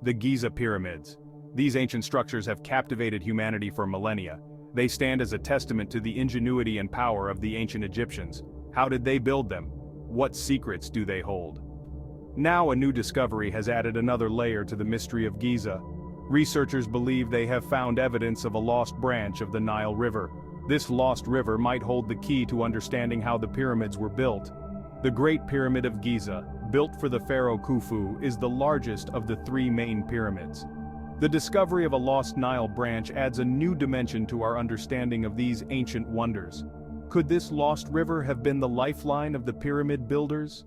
The Giza pyramids. These ancient structures have captivated humanity for millennia. They stand as a testament to the ingenuity and power of the ancient Egyptians. How did they build them? What secrets do they hold? Now a new discovery has added another layer to the mystery of Giza. Researchers believe they have found evidence of a lost branch of the Nile River. This lost river might hold the key to understanding how the pyramids were built. The Great Pyramid of Giza, built for the pharaoh Khufu, is the largest of the three main pyramids. The discovery of a lost Nile branch adds a new dimension to our understanding of these ancient wonders. Could this lost river have been the lifeline of the pyramid builders?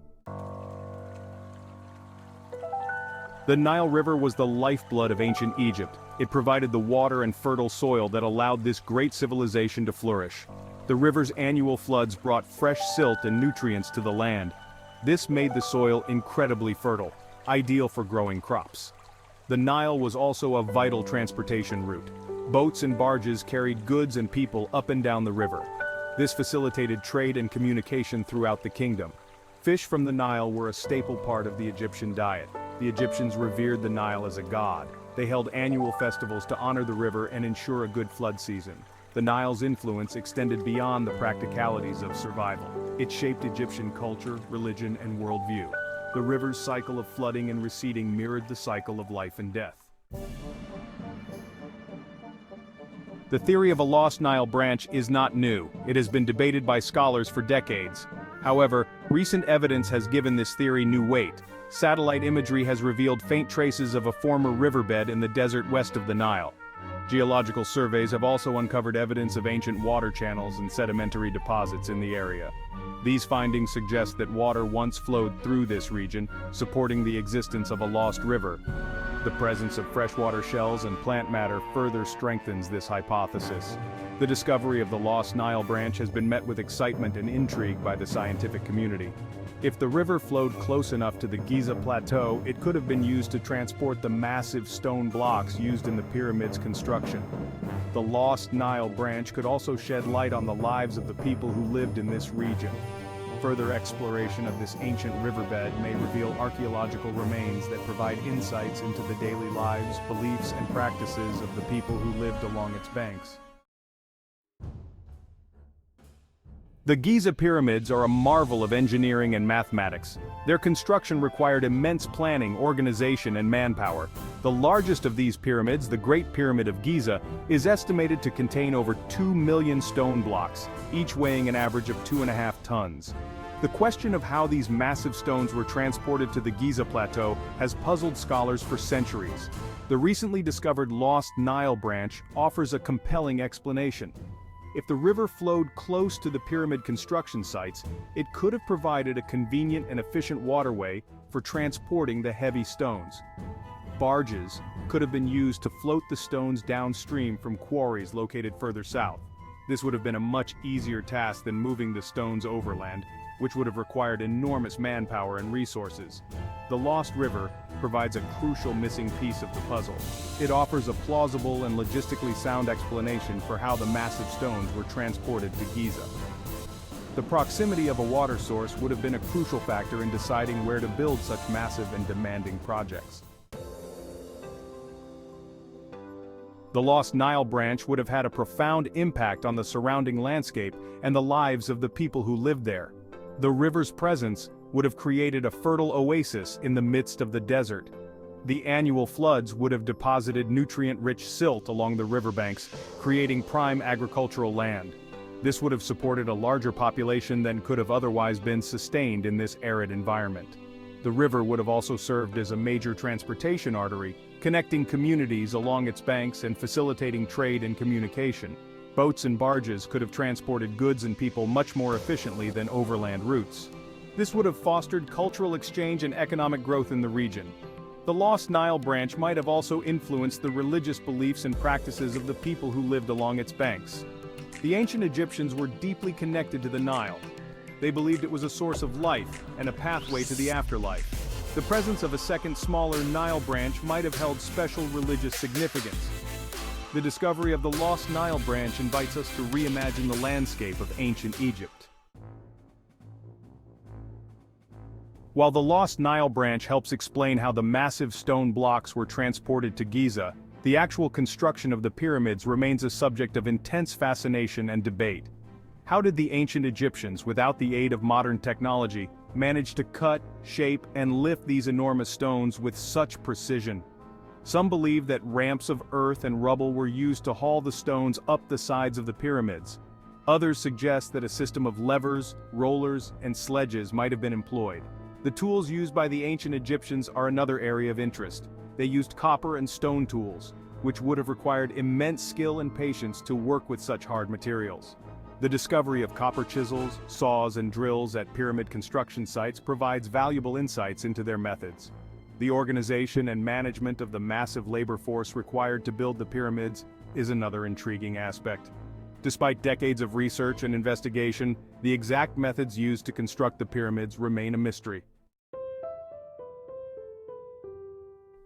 The Nile River was the lifeblood of ancient Egypt. It provided the water and fertile soil that allowed this great civilization to flourish. The river's annual floods brought fresh silt and nutrients to the land. This made the soil incredibly fertile, ideal for growing crops. The Nile was also a vital transportation route. Boats and barges carried goods and people up and down the river. This facilitated trade and communication throughout the kingdom. Fish from the Nile were a staple part of the Egyptian diet. The Egyptians revered the Nile as a god. They held annual festivals to honor the river and ensure a good flood season. The Nile's influence extended beyond the practicalities of survival. It shaped Egyptian culture, religion, and worldview. The river's cycle of flooding and receding mirrored the cycle of life and death. The theory of a lost Nile branch is not new. It has been debated by scholars for decades. However, recent evidence has given this theory new weight. Satellite imagery has revealed faint traces of a former riverbed in the desert west of the Nile. Geological surveys have also uncovered evidence of ancient water channels and sedimentary deposits in the area. These findings suggest that water once flowed through this region, supporting the existence of a lost river. The presence of freshwater shells and plant matter further strengthens this hypothesis. The discovery of the lost Nile branch has been met with excitement and intrigue by the scientific community. If the river flowed close enough to the Giza plateau, it could have been used to transport the massive stone blocks used in the pyramid's construction. The lost Nile branch could also shed light on the lives of the people who lived in this region. Further exploration of this ancient riverbed may reveal archaeological remains that provide insights into the daily lives, beliefs, and practices of the people who lived along its banks. The Giza pyramids are a marvel of engineering and mathematics. Their construction required immense planning, organization, and manpower. The largest of these pyramids, the Great Pyramid of Giza, is estimated to contain over 2 million stone blocks, each weighing an average of 2.5 tons. The question of how these massive stones were transported to the Giza plateau has puzzled scholars for centuries. The recently discovered lost Nile branch offers a compelling explanation. If the river flowed close to the pyramid construction sites, it could have provided a convenient and efficient waterway for transporting the heavy stones. Barges could have been used to float the stones downstream from quarries located further south. This would have been a much easier task than moving the stones overland, which would have required enormous manpower and resources. The lost river provides a crucial missing piece of the puzzle. It offers a plausible and logistically sound explanation for how the massive stones were transported to Giza. The proximity of a water source would have been a crucial factor in deciding where to build such massive and demanding projects. The lost Nile branch would have had a profound impact on the surrounding landscape and the lives of the people who lived there. The river's presence would have created a fertile oasis in the midst of the desert. The annual floods would have deposited nutrient-rich silt along the riverbanks, creating prime agricultural land. This would have supported a larger population than could have otherwise been sustained in this arid environment. The river would have also served as a major transportation artery, connecting communities along its banks and facilitating trade and communication. Boats and barges could have transported goods and people much more efficiently than overland routes. This would have fostered cultural exchange and economic growth in the region. The lost Nile branch might have also influenced the religious beliefs and practices of the people who lived along its banks. The ancient Egyptians were deeply connected to the Nile. They believed it was a source of life and a pathway to the afterlife. The presence of a second, smaller Nile branch might have held special religious significance. The discovery of the lost Nile branch invites us to reimagine the landscape of ancient Egypt. While the Lost Nile branch helps explain how the massive stone blocks were transported to Giza, the actual construction of the pyramids remains a subject of intense fascination and debate. How did the ancient Egyptians, without the aid of modern technology, manage to cut, shape, and lift these enormous stones with such precision? Some believe that ramps of earth and rubble were used to haul the stones up the sides of the pyramids. Others suggest that a system of levers, rollers, and sledges might have been employed. The tools used by the ancient Egyptians are another area of interest. They used copper and stone tools, which would have required immense skill and patience to work with such hard materials. The discovery of copper chisels, saws, and drills at pyramid construction sites provides valuable insights into their methods. The organization and management of the massive labor force required to build the pyramids is another intriguing aspect. Despite decades of research and investigation, the exact methods used to construct the pyramids remain a mystery.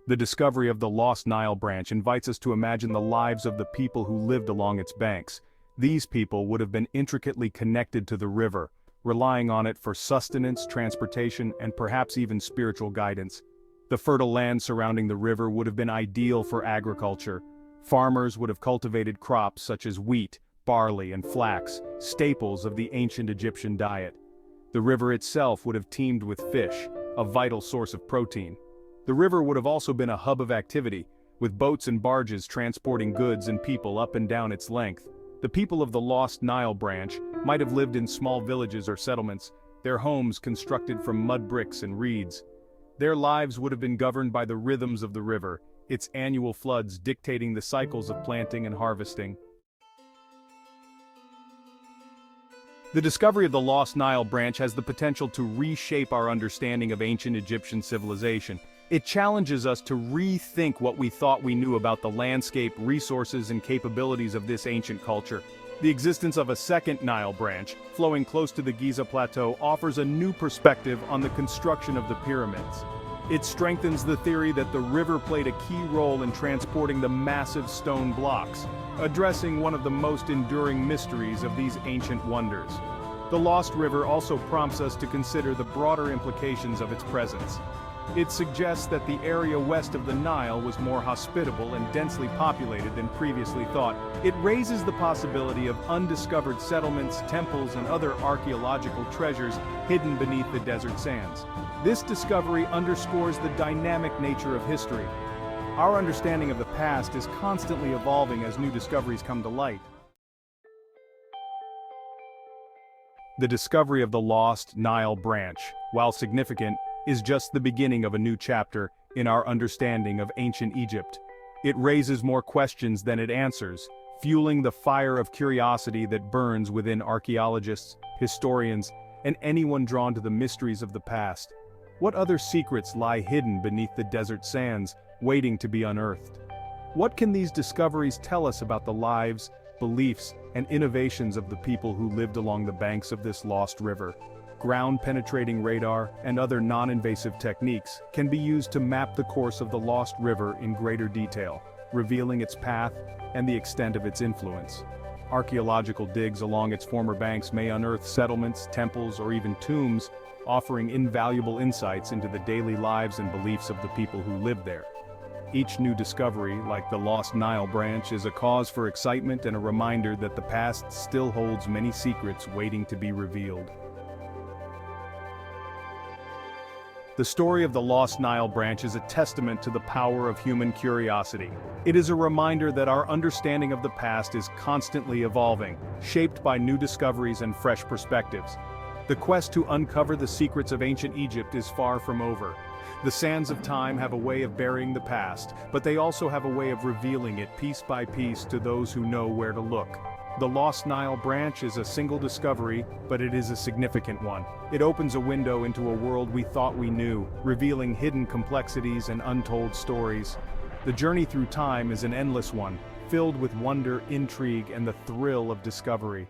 The discovery of the Lost Nile branch invites us to imagine the lives of the people who lived along its banks. These people would have been intricately connected to the river, relying on it for sustenance, transportation, and perhaps even spiritual guidance. The fertile land surrounding the river would have been ideal for agriculture. Farmers would have cultivated crops such as wheat, barley, and flax, staples of the ancient Egyptian diet. The river itself would have teemed with fish, a vital source of protein. The river would have also been a hub of activity, with boats and barges transporting goods and people up and down its length. The people of the Lost Nile branch might have lived in small villages or settlements, their homes constructed from mud bricks and reeds. Their lives would have been governed by the rhythms of the river, its annual floods dictating the cycles of planting and harvesting. The discovery of the Lost Nile branch has the potential to reshape our understanding of ancient Egyptian civilization. It challenges us to rethink what we thought we knew about the landscape, resources, and capabilities of this ancient culture. The existence of a second Nile branch, flowing close to the Giza plateau, offers a new perspective on the construction of the pyramids. It strengthens the theory that the river played a key role in transporting the massive stone blocks, addressing one of the most enduring mysteries of these ancient wonders. The Lost River also prompts us to consider the broader implications of its presence. It suggests that the area west of the Nile was more hospitable and densely populated than previously thought. It raises the possibility of undiscovered settlements, temples, and other archaeological treasures hidden beneath the desert sands. This discovery underscores the dynamic nature of history. Our understanding of the past is constantly evolving as new discoveries come to light. The discovery of the Lost Nile branch, while significant, is just the beginning of a new chapter in our understanding of ancient Egypt. It raises more questions than it answers, fueling the fire of curiosity that burns within archaeologists, historians, and anyone drawn to the mysteries of the past. What other secrets lie hidden beneath the desert sands, waiting to be unearthed? What can these discoveries tell us about the lives, beliefs, and innovations of the people who lived along the banks of this lost river? Ground-penetrating radar and other non-invasive techniques can be used to map the course of the lost river in greater detail, revealing its path and the extent of its influence. Archaeological digs along its former banks may unearth settlements, temples, or even tombs, offering invaluable insights into the daily lives and beliefs of the people who lived there. Each new discovery, like the Lost Nile branch, is a cause for excitement and a reminder that the past still holds many secrets waiting to be revealed. The story of the Lost Nile branch is a testament to the power of human curiosity. It is a reminder that our understanding of the past is constantly evolving, shaped by new discoveries and fresh perspectives. The quest to uncover the secrets of ancient Egypt is far from over. The sands of time have a way of burying the past, but they also have a way of revealing it piece by piece to those who know where to look. The Lost Nile branch is a single discovery, but it is a significant one. It opens a window into a world we thought we knew, revealing hidden complexities and untold stories. The journey through time is an endless one, filled with wonder, intrigue, and the thrill of discovery.